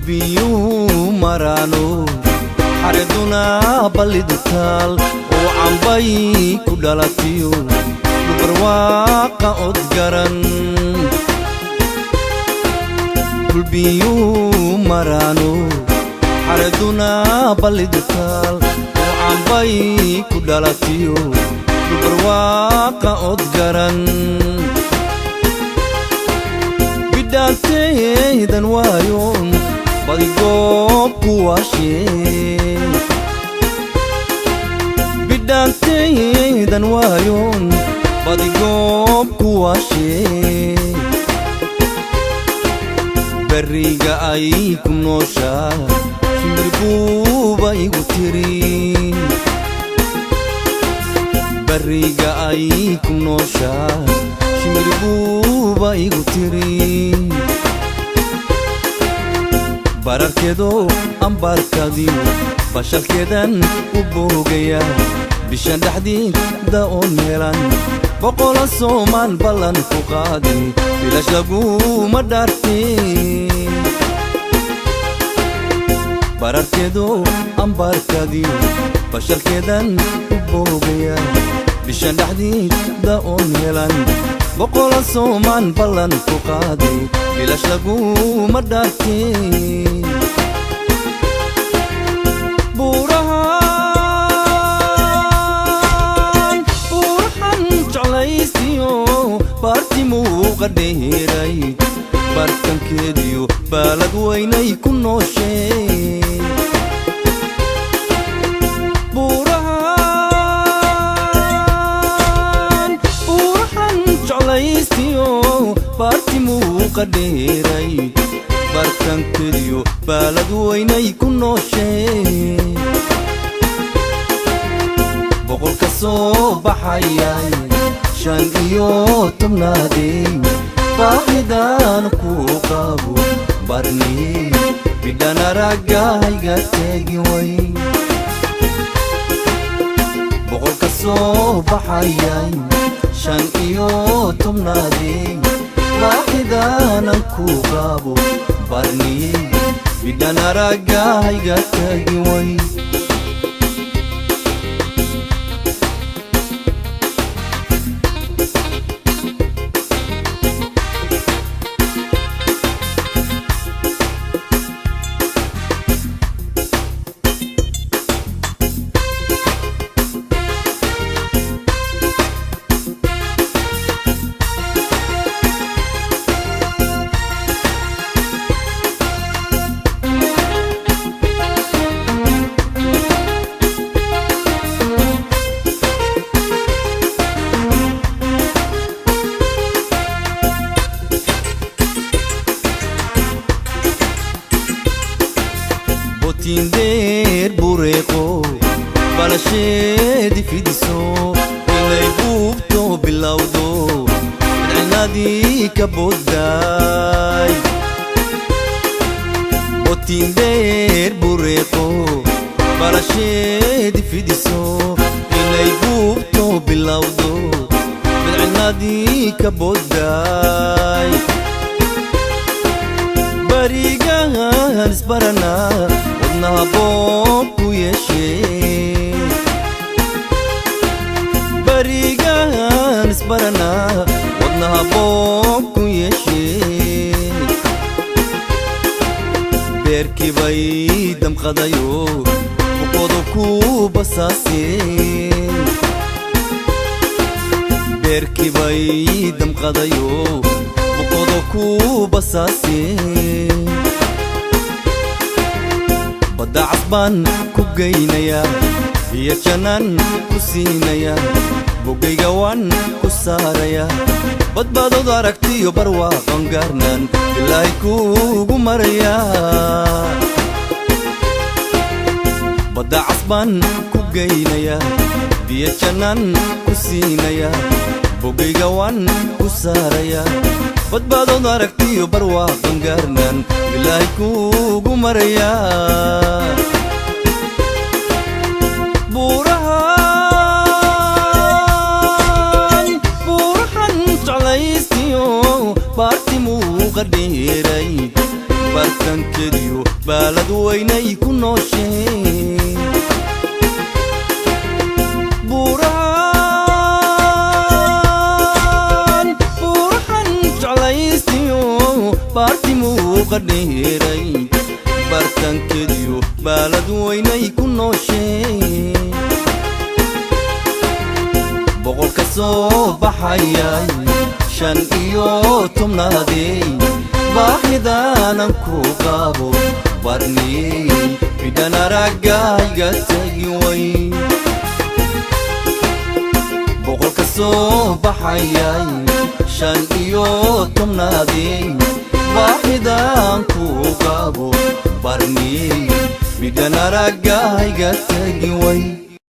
dhulbiyu marano xariduna balidutaal oo cambay ku dhalatiyo barwaaqa odgaran dhulbiyu marano xariduna balidutaal oo cambay ku dhalatiyo barwaaqa odgaran bidantaydan waayon badigoob kuwaashee bidantaydan waayon badigoob kuwaashee beriga ay ku nooshaa shimirbuuba igu tiri beriga ay ku nooshaa shimirbuuba igu tiri bararkeedo ambarkadiyo bashalkeedan u boogaya bishan dhexdiida oon helan boqola soomaan ballan ku qaadi bilash laguma dhaarti bararkeedo ambarkadiyo bashalkeedan u boogaya bishan dhexdiida oon helan boqola soomaan ballan ku qaadi bilash laguma dhaarti burahan jeclaysiyo baarti muuqa dheeray bartankeediyo baalad weynay ku nooshee baarti muuqa dheeray bartankeediyo baalad weynay ku nooshee boqolka soo baxayay 15 baahidan ku qabo barni bidana ragayga tegi way boqolka soo baxayay 15 baahidan ku qabo barni bidana ragayga tegi way Tinder bureeqo balasheedi fidiso inay buubto bilowdo cidnadii ka boodday Tinder bureeqo balasheedi fidiso inay buubto bilowdo cidnadii ka boodday barigaan isbarana nabooku yeeshee barigaan isbarana wadnaha booku yeeshee beerkii bay damqadayo buqoodu ku basaasee beerkii bay damqadayo buqoodu ku basaasee bada casbaan ku geynaya iyo janaan ku siinaya bogayga waan ku saaraya badbaadooda aragtiyo barwaaqan gaarnaan ilaahay kuugu maraya bada casbaan ku geynaya iyo janaan ku siinaya bogayga waan ku saaraya badbaadooda aragtiyo barwaaqan gaarnaan ilaahay kuugu maraya burahan jeclaysiyo baarti muuqa dheeray bartankeediyo baalad weynay ku noosheen burhan jeclaystiyo baartimuu qadheeray bartankeediyo baalad weynay ku noosheen boqolka soo baxayay 15 baahidanan ku qabo barniyey midhan aragayga tagi way boqolka soo baxayay 15 baahidan ku qabo barniyey midhan aragayga tagi way